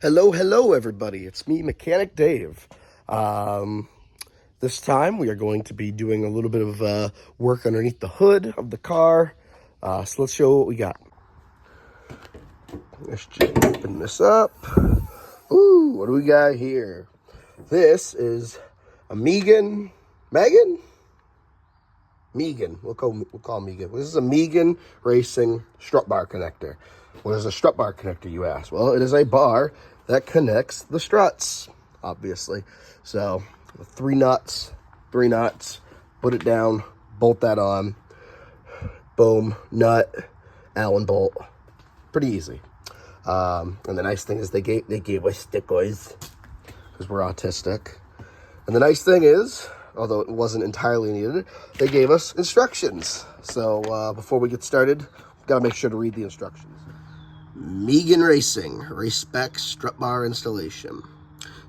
Hello, everybody. It's me, Mechanic Dave. This time we are going to be doing a little bit of work underneath the hood of the car. So let's show what we got. Let's just open this up. Ooh, what do we got here? This is a Megan. We'll call Megan. This is a Megan Racing strut bar connector. What is a strut bar connector, you ask? Well, it is a bar that connects the struts, obviously. So, three nuts, put it down, bolt that on, boom, nut, Allen bolt. Pretty easy. And the nice thing is they gave us stickers because we're autistic. And the nice thing is, although it wasn't entirely needed, they gave us instructions. So before we get started, we've got to make sure to read the instructions. Megan Racing, race spec strut bar installation.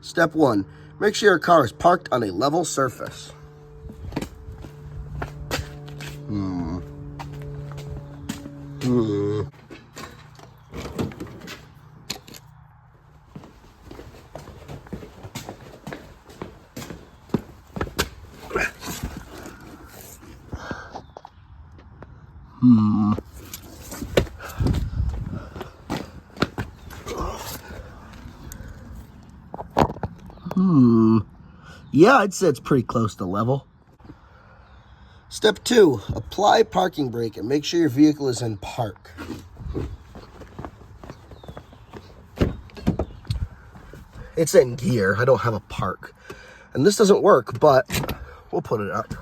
Step 1, make sure your car is parked on a level surface. Yeah, I'd say it's pretty close to level. Step 2, apply parking brake and make sure your vehicle is in park. It's in gear. I don't have a park. And this doesn't work, but we'll put it up.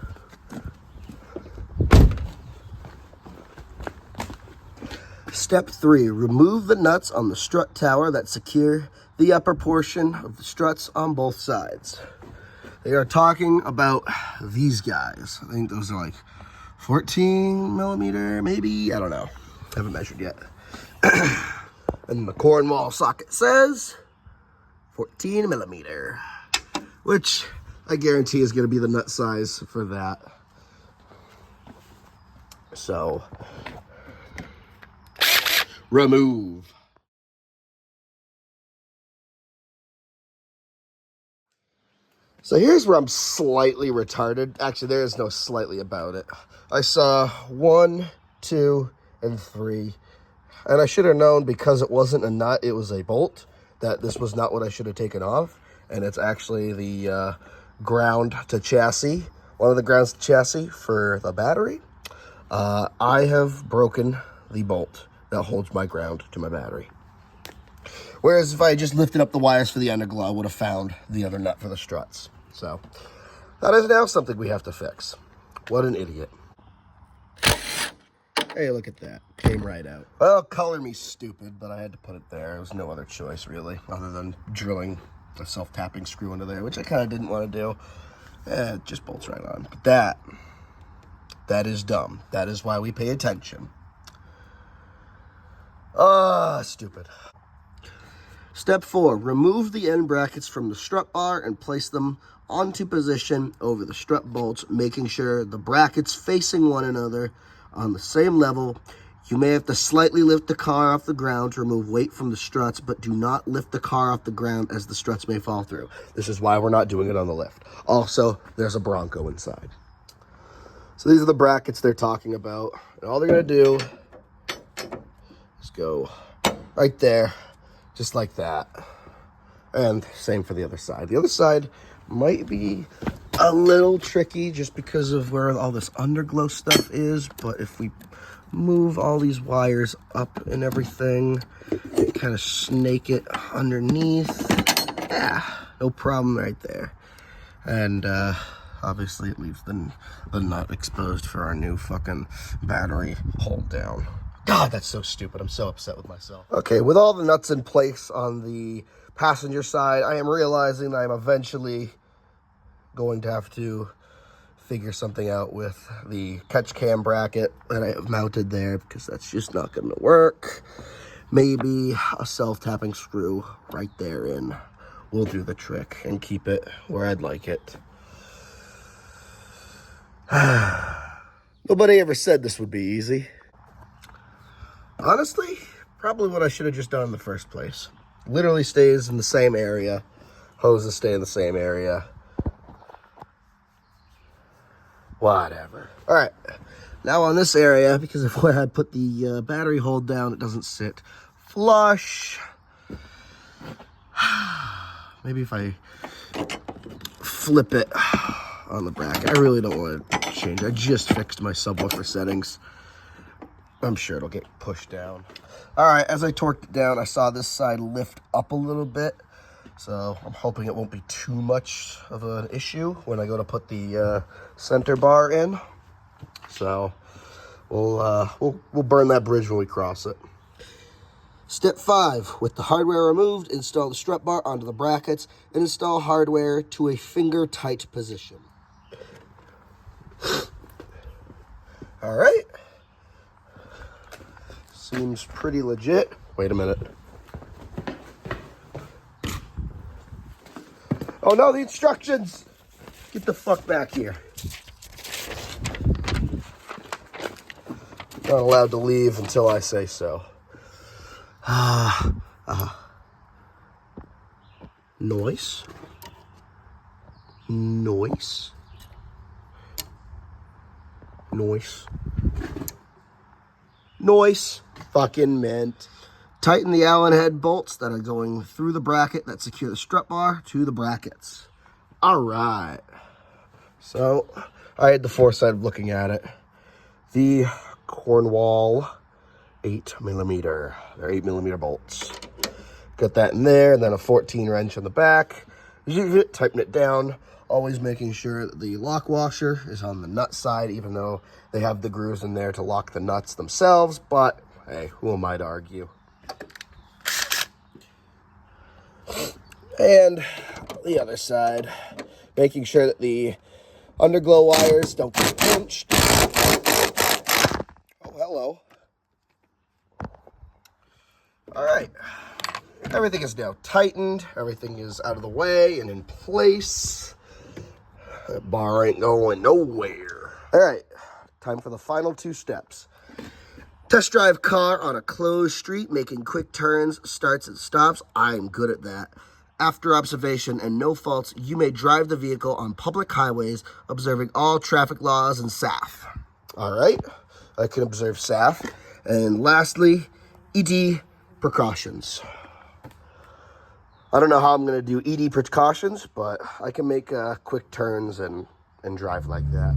Step 3, remove the nuts on the strut tower that secure the upper portion of the struts on both sides. They are talking about these guys. I think those are like 14 millimeter, maybe? I don't know. Haven't measured yet. And the Cornwall socket says 14 millimeter, which I guarantee is going to be the nut size for that. So, remove. So here's where I'm slightly retarded. Actually, there is no slightly about it. I saw 1, 2, and 3. And I should have known, because it wasn't a nut, it was a bolt, that this was not what I should have taken off. And it's actually the ground to chassis, one of the grounds to chassis for the battery. I have broken the bolt that holds my ground to my battery. Whereas if I just lifted up the wires for the underglow, I would have found the other nut for the struts. So that is now something we have to fix. What an idiot. Hey, look at that. Came right out. Well, color me stupid, but I had to put it there. There was no other choice, really, other than drilling a self-tapping screw into there, which I kind of didn't want to do. It just bolts right on. But that is dumb. That is why we pay attention. Stupid. Step 4, remove the end brackets from the strut bar and place them onto position over the strut bolts, making sure the brackets facing one another on the same level. You may have to slightly lift the car off the ground to remove weight from the struts, but do not lift the car off the ground as the struts may fall through. This is why we're not doing it on the lift. Also, there's a Bronco inside. So these are the brackets they're talking about. And all they're going to do is go right there, just like that. And same for the other side. The other side might be a little tricky just because of where all this underglow stuff is, but if we move all these wires up and everything, kind of snake it underneath, no problem right there. And obviously it leaves the nut exposed for our new fucking battery hold down. God, that's so stupid. I'm so upset with myself. Okay, with all the nuts in place on the passenger side, I am realizing that I'm eventually going to have to figure something out with the catch cam bracket that I have mounted there, because that's just not going to work. Maybe a self-tapping screw right therein will do the trick and keep it where I'd like it. Nobody ever said this would be easy. Honestly, probably what I should have just done in the first place. literally stays in the same area. Hoses stay in the same area. Whatever. All right. Now on this area, because of where I put the battery hold down, it doesn't sit flush. Maybe if I flip it on the bracket. I really don't want to change. I just fixed my subwoofer settings. I'm sure it'll get pushed down. All right, as I torqued it down, I saw this side lift up a little bit. So I'm hoping it won't be too much of an issue when I go to put the center bar in. So we'll burn that bridge when we cross it. Step 5, with the hardware removed, install the strut bar onto the brackets and install hardware to a finger-tight position. All right. Seems pretty legit. Wait a minute. Oh no, the instructions! Get the fuck back here. Not allowed to leave until I say so. Noise. Noise. Noise. Noise. Fucking mint. Tighten the Allen head bolts that are going through the bracket that secure the strut bar to the brackets. All right. So I had the foresight of looking at it. The Cornwall 8mm. They're 8mm bolts. Got that in there, and then a 14 wrench on the back. Tighten it down. Always making sure that the lock washer is on the nut side, even though they have the grooves in there to lock the nuts themselves. But hey, who am I to argue? And the other side, making sure that the underglow wires don't get pinched. Oh, hello. All right. Everything is now tightened. Everything is out of the way and in place. That bar ain't going nowhere. All right. Time for the final 2 steps. Test drive car on a closed street, making quick turns, starts and stops. I'm good at that. After observation and no faults, you may drive the vehicle on public highways, observing all traffic laws and SAF. All right, I can observe SAF. And lastly, ED precautions. I don't know how I'm going to do ED precautions, but I can make quick turns and drive like that.